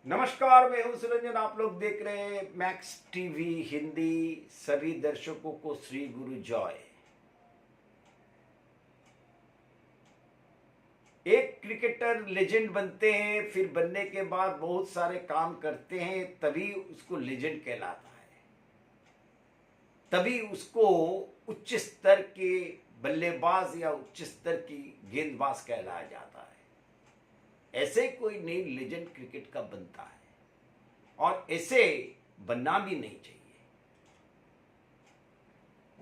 नमस्कार, मैं हूं सुरंजन। आप लोग देख रहे हैं मैक्स टीवी हिंदी। सभी दर्शकों को श्री गुरु जॉय। एक क्रिकेटर लेजेंड बनते हैं, फिर बनने के बाद बहुत सारे काम करते हैं, तभी उसको लेजेंड कहलाता है। तभी उसको उच्च स्तर के बल्लेबाज या उच्च स्तर की गेंदबाज कहलाया जाता है। ऐसे कोई नहीं लेजेंड क्रिकेट का बनता है, और ऐसे बनना भी नहीं चाहिए।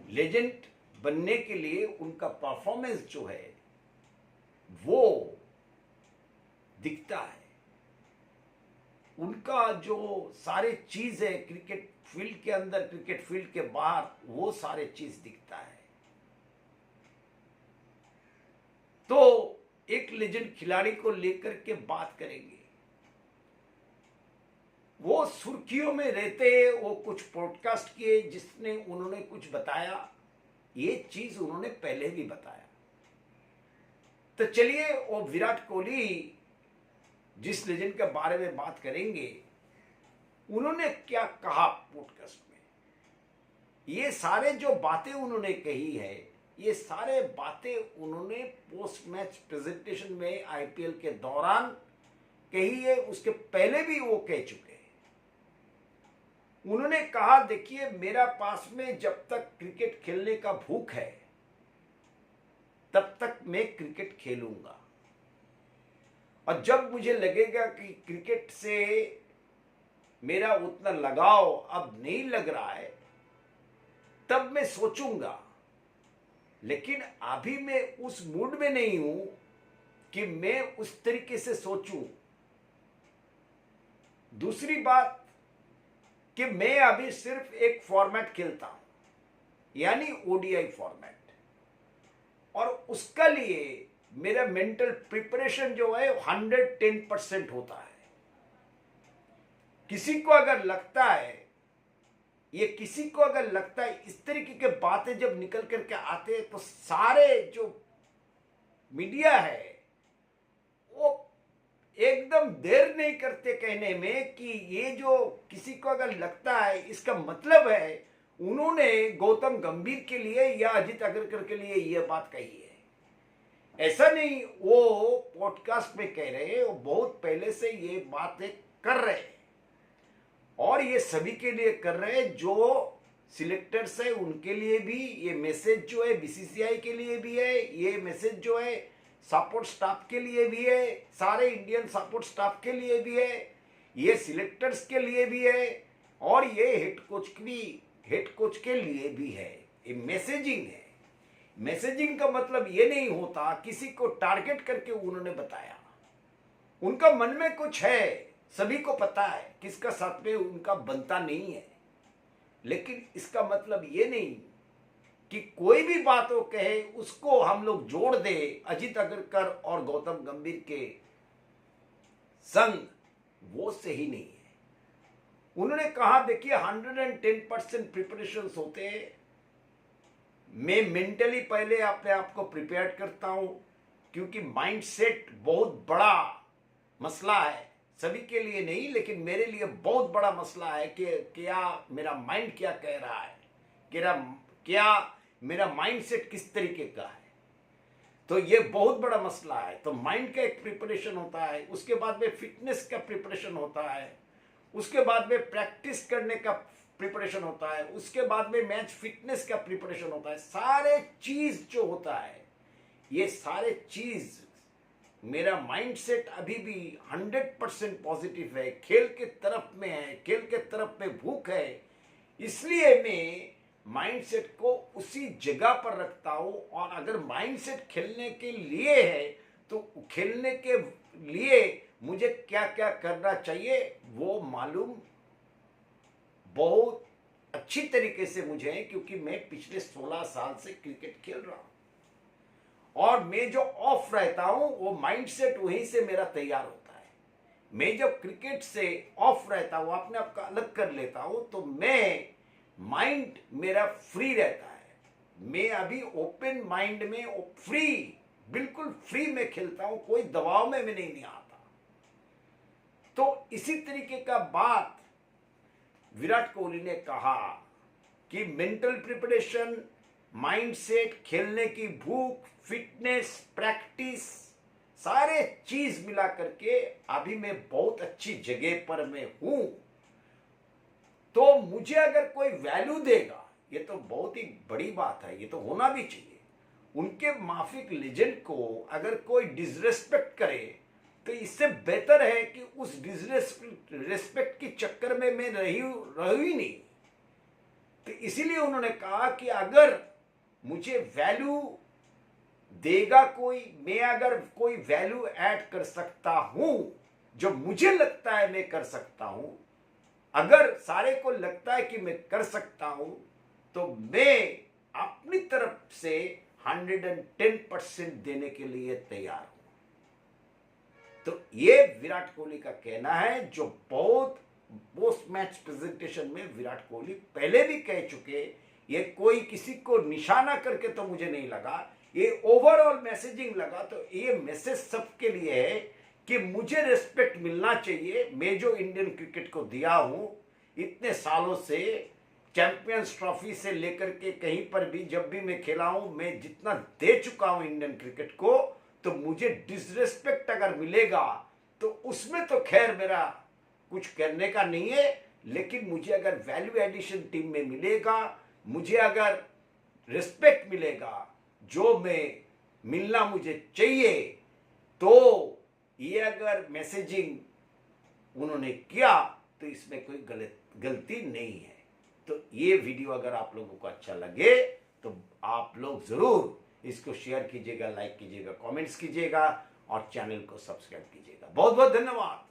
लेजेंड बनने के लिए उनका परफॉर्मेंस जो है वो दिखता है। उनका जो सारे चीज है क्रिकेट फील्ड के अंदर, क्रिकेट फील्ड के बाहर, वो सारे चीज दिखता है। तो एक लेजेंड खिलाड़ी को लेकर के बात करेंगे। वो सुर्खियों में रहते, वो कुछ पॉडकास्ट किए जिसने उन्होंने कुछ बताया। ये चीज उन्होंने पहले भी बताया। तो चलिए, वो विराट कोहली जिस लेजेंड के बारे में बात करेंगे, उन्होंने क्या कहा पॉडकास्ट में। ये सारे जो बातें उन्होंने कही है, ये सारे बातें उन्होंने पोस्ट मैच प्रेजेंटेशन में आईपीएल के दौरान कही है। उसके पहले भी वो कह चुके हैं। उन्होंने कहा, देखिए, मेरा पास में जब तक क्रिकेट खेलने का भूख है तब तक मैं क्रिकेट खेलूंगा, और जब मुझे लगेगा कि क्रिकेट से मेरा उतना लगाव अब नहीं लग रहा है, तब मैं सोचूंगा। लेकिन अभी मैं उस मूड में नहीं हूं कि मैं उस तरीके से सोचूं। दूसरी बात कि मैं अभी सिर्फ एक फॉर्मेट खेलता हूं, यानी ओडीआई फॉर्मेट, और उसका लिए मेरा मेंटल प्रिपरेशन जो है 110% होता है। किसी को अगर लगता है, इस तरीके के बातें जब निकल करके आते हैं, तो सारे जो मीडिया है वो एकदम देर नहीं करते कहने में कि ये जो किसी को अगर लगता है, इसका मतलब है उन्होंने गौतम गंभीर के लिए या अजित अग्रकर के लिए यह बात कही है। ऐसा नहीं, वो पॉडकास्ट में कह रहे हैं, वो बहुत पहले से ये बातें कर रहे हैं, और ये सभी के लिए कर रहे हैं। जो सिलेक्टर्स है उनके लिए भी ये मैसेज जो है, बीसीसीआई के लिए भी है, ये मैसेज जो है सपोर्ट स्टाफ के लिए भी है, सारे इंडियन सपोर्ट स्टाफ के लिए भी है, ये सिलेक्टर्स के लिए भी है, और ये हेड कोच के लिए भी है। ये मैसेजिंग है। मैसेजिंग का मतलब ये नहीं होता किसी को टारगेट करके उन्होंने बताया। उनका मन में कुछ है, सभी को पता है, किसका साथ में उनका बनता नहीं है। लेकिन इसका मतलब ये नहीं कि कोई भी बात वो कहे उसको हम लोग जोड़ दे अजित अग्रकर और गौतम गंभीर के संग। वो सही नहीं है। उन्होंने कहा, देखिए, 110% प्रिपरेशन होते हैं। मैं मेंटली पहले अपने आप को प्रिपेयर करता हूं, क्योंकि माइंडसेट बहुत बड़ा मसला है। सभी के लिए नहीं, लेकिन मेरे लिए बहुत बड़ा मसला है कि क्या मेरा माइंड क्या कह रहा है, क्या मेरा माइंडसेट किस तरीके का है। तो ये बहुत बड़ा मसला है। तो माइंड का एक प्रिपरेशन होता है, उसके बाद में फिटनेस का प्रिपरेशन होता है, उसके बाद में प्रैक्टिस करने का प्रिपरेशन होता है, उसके बाद में मैच फिटनेस का प्रिपरेशन होता है। सारे चीज जो होता है, ये सारे चीज, मेरा माइंडसेट अभी भी 100% पॉजिटिव है, खेल के तरफ में है, खेल के तरफ में भूख है। इसलिए मैं माइंडसेट को उसी जगह पर रखता हूं। और अगर माइंडसेट खेलने के लिए है, तो खेलने के लिए मुझे क्या क्या करना चाहिए वो मालूम बहुत अच्छी तरीके से मुझे है, क्योंकि मैं पिछले 16 साल से क्रिकेट खेल रहा हूं। और मैं जो ऑफ रहता हूं, वो माइंडसेट वहीं से मेरा तैयार होता है। मैं जब क्रिकेट से ऑफ रहता हूं, अपने आप को अलग कर लेता हूं, तो मैं माइंड मेरा फ्री रहता है। मैं अभी ओपन माइंड में बिल्कुल फ्री में खेलता हूं। कोई दबाव में मैं नहीं आता। तो इसी तरीके का बात विराट कोहली ने कहा कि मेंटल प्रिपरेशन, माइंडसेट, खेलने की भूख, फिटनेस, प्रैक्टिस, सारे चीज मिला करके अभी मैं बहुत अच्छी जगह पर मैं हूं। तो मुझे अगर कोई वैल्यू देगा, ये तो बहुत ही बड़ी बात है, ये तो होना भी चाहिए। उनके माफिक लेजेंड को अगर कोई डिसरेस्पेक्ट करे तो इससे बेहतर है कि उस डिसरेस्पेक्ट के चक्कर में मैं रहूं ही नहीं। तो इसीलिए उन्होंने कहा कि अगर मुझे वैल्यू देगा कोई, मैं अगर कोई वैल्यू ऐड कर सकता हूं जो मुझे लगता है मैं कर सकता हूं, अगर सारे को लगता है कि मैं कर सकता हूं, तो मैं अपनी तरफ से 110% देने के लिए तैयार हूं। तो ये विराट कोहली का कहना है, जो बहुत पोस्ट मैच प्रेजेंटेशन में विराट कोहली पहले भी कह चुके। ये कोई किसी को निशाना करके तो मुझे नहीं लगा, ये ओवरऑल मैसेजिंग लगा। तो ये मैसेज सबके लिए है कि मुझे रिस्पेक्ट मिलना चाहिए। मैं जो इंडियन क्रिकेट को दिया हूं इतने सालों से, चैंपियंस ट्रॉफी से लेकर के कहीं पर भी जब भी मैं खेला हूं, मैं जितना दे चुका हूं इंडियन क्रिकेट को, तो मुझे डिसरेस्पेक्ट अगर मिलेगा तो उसमें तो खैर मेरा कुछ करने का नहीं है। लेकिन मुझे अगर वैल्यू एडिशन टीम में मिलेगा, मुझे अगर रिस्पेक्ट मिलेगा जो मैं मिलना मुझे चाहिए, तो ये अगर मैसेजिंग उन्होंने किया तो इसमें कोई गलती नहीं है। तो ये वीडियो अगर आप लोगों को अच्छा लगे तो आप लोग जरूर इसको शेयर कीजिएगा, लाइक कीजिएगा, कमेंट्स कीजिएगा और चैनल को सब्सक्राइब कीजिएगा। बहुत बहुत धन्यवाद।